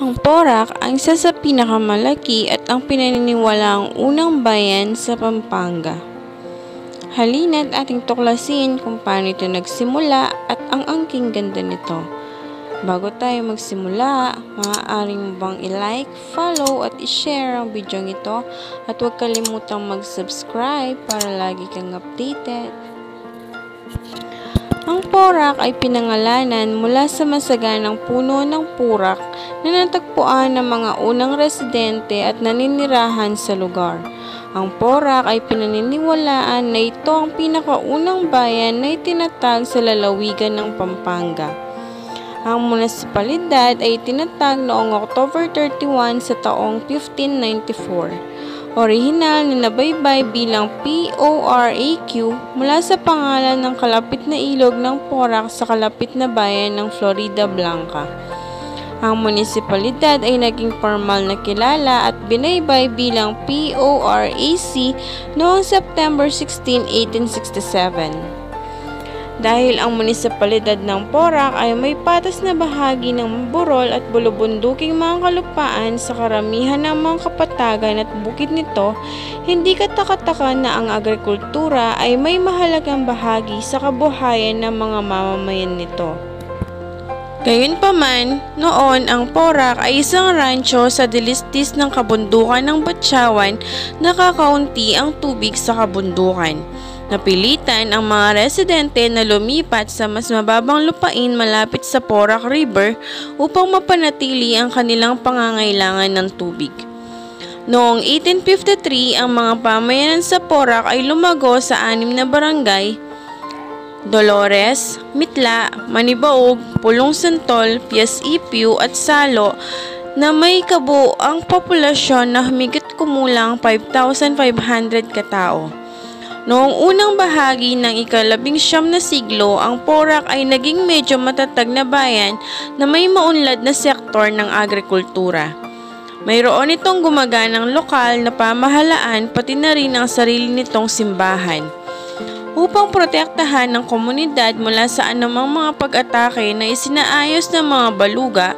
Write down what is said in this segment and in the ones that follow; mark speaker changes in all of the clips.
Speaker 1: Ang Porac ang isa sa pinakamalaki at ang pinaniniwalaang unang bayan sa Pampanga. Halina't ating tuklasin kung paano ito nagsimula at ang angking ganda nito. Bago tayo magsimula, maaari mo bang i-like, follow at i-share ang video ito at huwag kalimutang mag-subscribe para lagi kang updated. Ang Porac ay pinangalanan mula sa masaganang puno ng purak na natagpuan ng mga unang residente at naninirahan sa lugar. Ang Porac ay pinaniniwalaan na ito ang pinakaunang bayan na itinatag sa lalawigan ng Pampanga. Ang munisipalidad ay itinatag noong October 31 sa taong 1594. Orihinal na nabaybay bilang PORAQ mula sa pangalan ng kalapit na ilog ng Porac sa kalapit na bayan ng Florida Blanca. Ang munisipalidad ay naging formal na kilala at binaybay bilang PORAC noong September 16, 1867. Dahil ang munisipalidad ng Porac ay may patas na bahagi ng burol at bulubunduking mga kalupaan sa karamihan ng mga kapatagan at bukid nito, hindi katakataka na ang agrikultura ay may mahalagang bahagi sa kabuhayan ng mga mamamayan nito. Gayunpaman, noon ang Porac ay isang rancho sa dilistis ng kabundukan ng Batyawan na kakaunti ang tubig sa kabundukan. Napilitan ang mga residente na lumipat sa mas mababang lupain malapit sa Porac River upang mapanatili ang kanilang pangangailangan ng tubig. Noong 1853, ang mga pamayanan sa Porac ay lumago sa 6 na barangay: Dolores, Mitla, Manibaog, Pulong Santol, Pias Ipio at Salo na may kabuoang populasyon na humigit kumulang 5,500 katao. Noong unang bahagi ng ika-19 na siglo, ang Porac ay naging medyo matatag na bayan na may maunlad na sektor ng agrikultura. Mayroon itong gumaganang lokal na pamahalaan pati na rin ang sarili nitong simbahan. Upang protektahan ng komunidad mula sa anumang mga pag-atake na isinaayos ng mga baluga,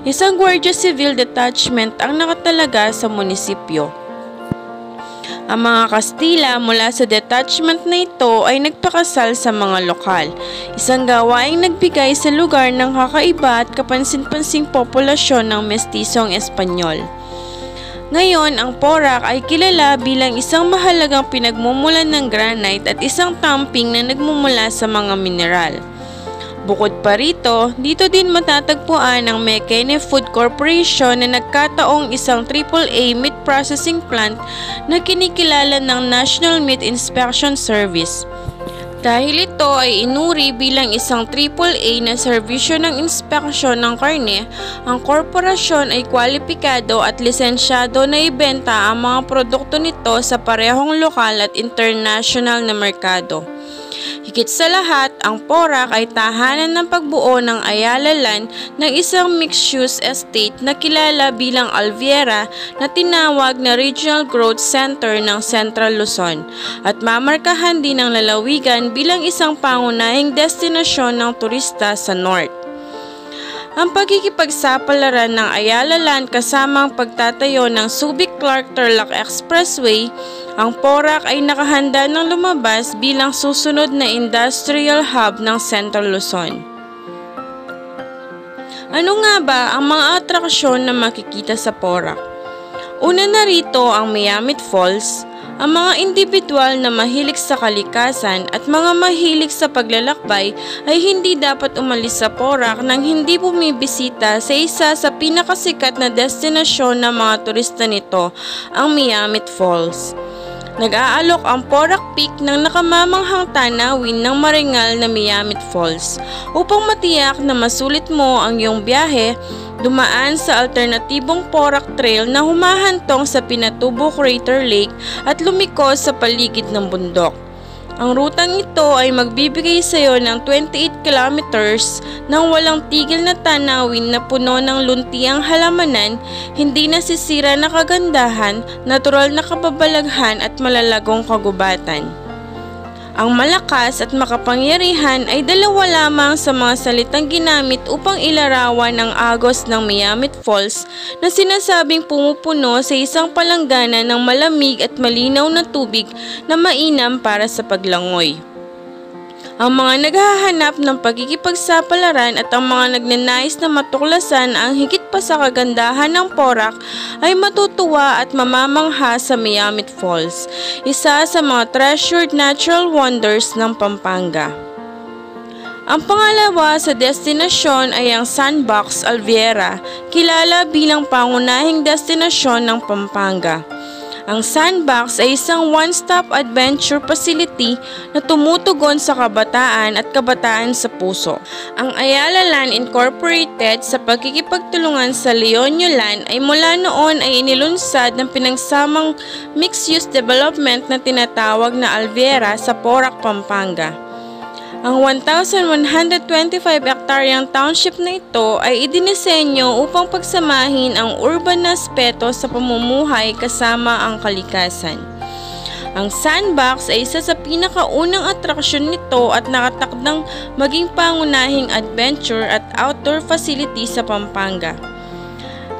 Speaker 1: isang Guardia Civil Detachment ang nakatalaga sa munisipyo. Ang mga Kastila mula sa detachment na ito ay nagpakasal sa mga lokal, isang gawaing nagbigay sa lugar ng kakaiba at kapansin-pansing populasyon ng mestisong Espanyol. Ngayon, ang Porac ay kilala bilang isang mahalagang pinagmumulan ng granite at isang tamping na nagmumula sa mga mineral. Bukod pa rito, dito din matatagpuan ang McKinney Food Corporation na nagkataong isang AAA meat processing plant na kinikilala ng National Meat Inspection Service. Dahil ito ay inuri bilang isang AAA na serbisyo ng inspeksyon ng karne, ang korporasyon ay kwalipikado at lisensyado na ibenta ang mga produkto nito sa parehong lokal at international na merkado. Higit sa lahat, ang Porac ay tahanan ng pagbuo ng Ayala Land ng isang mixed-use estate na kilala bilang Alviera na tinawag na Regional Growth Center ng Central Luzon at mamarkahan din ng lalawigan bilang isang pangunahing destinasyon ng turista sa North. Ang pagkikipagsapalaran ng Ayala Land kasama ang pagtatayo ng Subic-Clark-Tarlac Expressway, ang Porac ay nakahanda ng lumabas bilang susunod na industrial hub ng Central Luzon. Ano nga ba ang mga atraksyon na makikita sa Porac? Una na rito ang Miamit Falls. Ang mga individual na mahilig sa kalikasan at mga mahilig sa paglalakbay ay hindi dapat umalis sa Porac nang hindi bumibisita sa isa sa pinakasikat na destinasyon ng mga turista nito, ang Miamit Falls. Nag-aalok ang Porac Peak ng nakamamanghang tanawin ng maringal na Miamit Falls. Upang matiyak na masulit mo ang iyong biyahe, dumaan sa alternatibong Porac Trail na humahantong sa Pinatubo Crater Lake at lumiko sa paligid ng bundok. Ang rutang ito ay magbibigay sa iyo ng 28 kilometers ng walang tigil na tanawin na puno ng luntiang halamanan, hindi nasisira na kagandahan, natural na kababalaghan at malalagong kagubatan. Ang malakas at makapangyarihan ay dalawa lamang sa mga salitang ginamit upang ilarawan ang agos ng Miamit Falls na sinasabing pumupuno sa isang palanggana ng malamig at malinaw na tubig na mainam para sa paglangoy. Ang mga naghahanap ng pagkikipagsapalaran at ang mga nagnanais na matuklasan ang higit pa sa kagandahan ng Porac ay matutuwa at mamamangha sa Miamit Falls, isa sa mga treasured natural wonders ng Pampanga. Ang pangalawa sa destinasyon ay ang Sandbox Alviera, kilala bilang pangunahing destinasyon ng Pampanga. Ang Sandbox ay isang one-stop adventure facility na tumutugon sa kabataan at kabataan sa puso. Ang Ayala Land Incorporated sa pagkikipagtulungan sa Leonio Land ay mula noon ay inilunsad ng pinagsamang mixed-use development na tinatawag na Alviera sa Porac, Pampanga. Ang 1,125-hektaryang township na ito ay idinisenyo upang pagsamahin ang urban na aspeto sa pamumuhay kasama ang kalikasan. Ang Sandbox ay isa sa pinakaunang atraksyon nito at nakatakdang maging pangunahing adventure at outdoor facility sa Pampanga.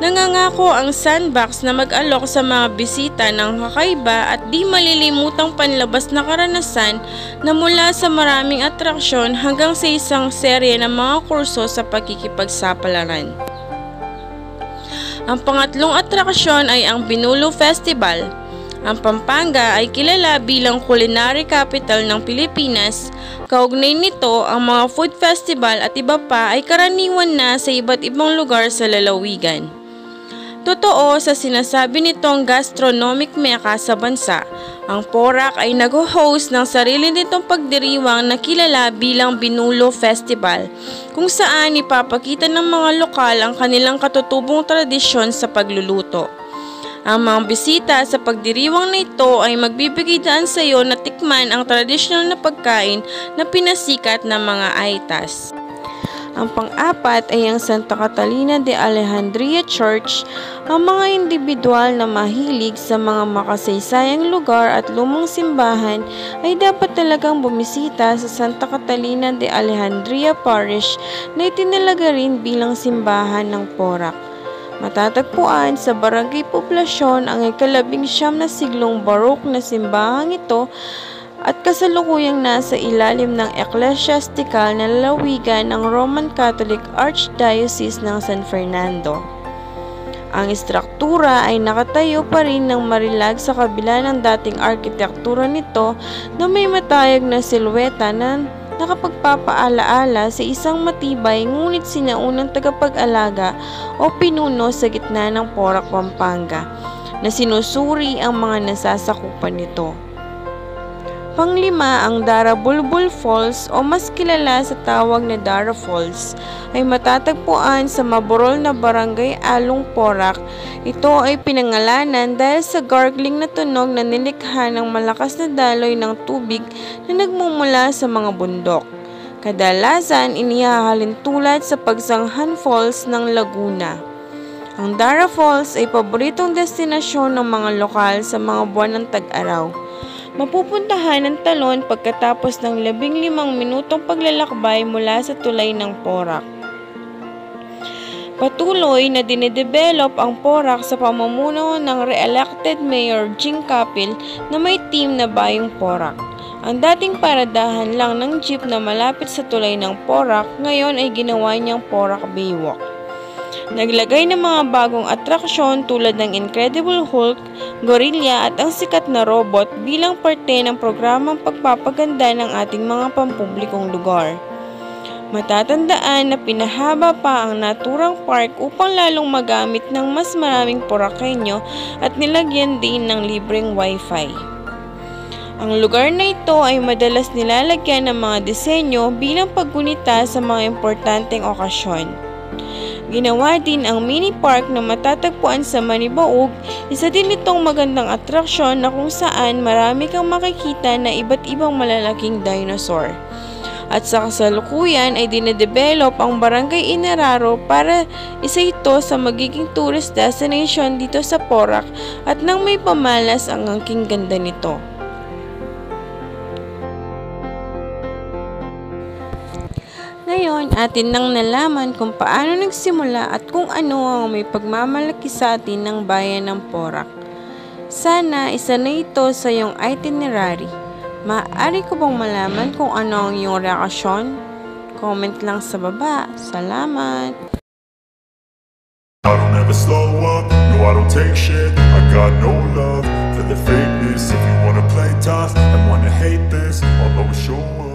Speaker 1: Nangangako ang Sandbox na mag-alok sa mga bisita ng kakaiba at di malilimutang panlabas na karanasan na mula sa maraming atraksyon hanggang sa isang serye ng mga kurso sa pagkikipagsapalaran. Ang pangatlong atraksyon ay ang Binulo Festival. Ang Pampanga ay kilala bilang culinary capital ng Pilipinas. Kaugnay nito, ang mga food festival at iba pa ay karaniwan na sa iba't ibang lugar sa lalawigan. Totoo sa sinasabi nitong gastronomic mecca sa bansa, ang Porac ay nag-host ng sarili nitong pagdiriwang na kilala bilang Binulo Festival, kung saan ipapakita ng mga lokal ang kanilang katutubong tradisyon sa pagluluto. Ang mga bisita sa pagdiriwang na ito ay magbibigay daan sa iyo na tikman ang tradisyonal na pagkain na pinasikat ng mga Aitas. Ang pang-apat ay ang Santa Catalina de Alejandria Church. Ang mga individual na mahilig sa mga makasaysayang lugar at lumang simbahan ay dapat talagang bumisita sa Santa Catalina de Alejandria Parish na itinalaga rin bilang simbahan ng Porac. Matatagpuan sa Barangay Poblasyon ang ika-19 na siglong Baroque na simbahang ito at kasalukuyang nasa ilalim ng eklesiastikal na lalawigan ng Roman Catholic Archdiocese ng San Fernando. Ang istruktura ay nakatayo pa rin ng marilag sa kabila ng dating arkitektura nito na may matayag na silweta na nakapagpapaalaala sa isang matibay ngunit sinaunang tagapag-alaga o pinuno sa gitna ng Porac, Pampanga na sinusuri ang mga nasasakupan nito. Panglima, ang Dara Bulbul Falls o mas kilala sa tawag na Dara Falls ay matatagpuan sa maburol na barangay Along, Porac. Ito ay pinangalanan dahil sa gargling na tunog na nilikha ng malakas na daloy ng tubig na nagmumula sa mga bundok. Kadalasan inihahalin tulad sa Pagsanghan Falls ng Laguna. Ang Dara Falls ay paboritong destinasyon ng mga lokal sa mga buwan ng tag-araw. Mapupuntahan ng talon pagkatapos ng 15 minutong paglalakbay mula sa tulay ng Porac. Patuloy na dinedevelop ang Porac sa pamumuno ng re-elected Mayor Jing Capil na may team na Bayong Porac. Ang dating paradahan lang ng jeep na malapit sa tulay ng Porac, ngayon ay ginawa niyang Porac Baywalk. Naglagay ng mga bagong atraksyon tulad ng Incredible Hulk, Gorilla at ang sikat na robot bilang parte ng programang pagpapaganda ng ating mga pampublikong lugar. Matatandaan na pinahaba pa ang naturang park upang lalong magamit ng mas maraming Poracenyo at nilagyan din ng libreng wifi. Ang lugar na ito ay madalas nilalagyan ng mga disenyo bilang paggunita sa mga importanteng okasyon. Ginawa din ang mini park na matatagpuan sa Manibaog, isa din itong magandang atraksyon na kung saan marami kang makikita na iba't ibang malalaking dinosaur. At sa kasalukuyan ay dinedevelop ang Barangay Inararo para isa ito sa magiging tourist destination dito sa Porac at nang may pamalas ang angking ganda nito. Ngayon, atin nang nalaman kung paano nagsimula at kung ano ang may pagmamalaki sa atin ng bayan ng Porac. Sana isa na ito sa iyong itinerary. Maaari ko bang malaman kung ano ang iyong reaksyon? Comment lang sa baba. Salamat!
Speaker 2: I don't ever slow up, no I don't take shit. I got no love for the fakeness. If you wanna play tough and wanna hate this, I'll always show up.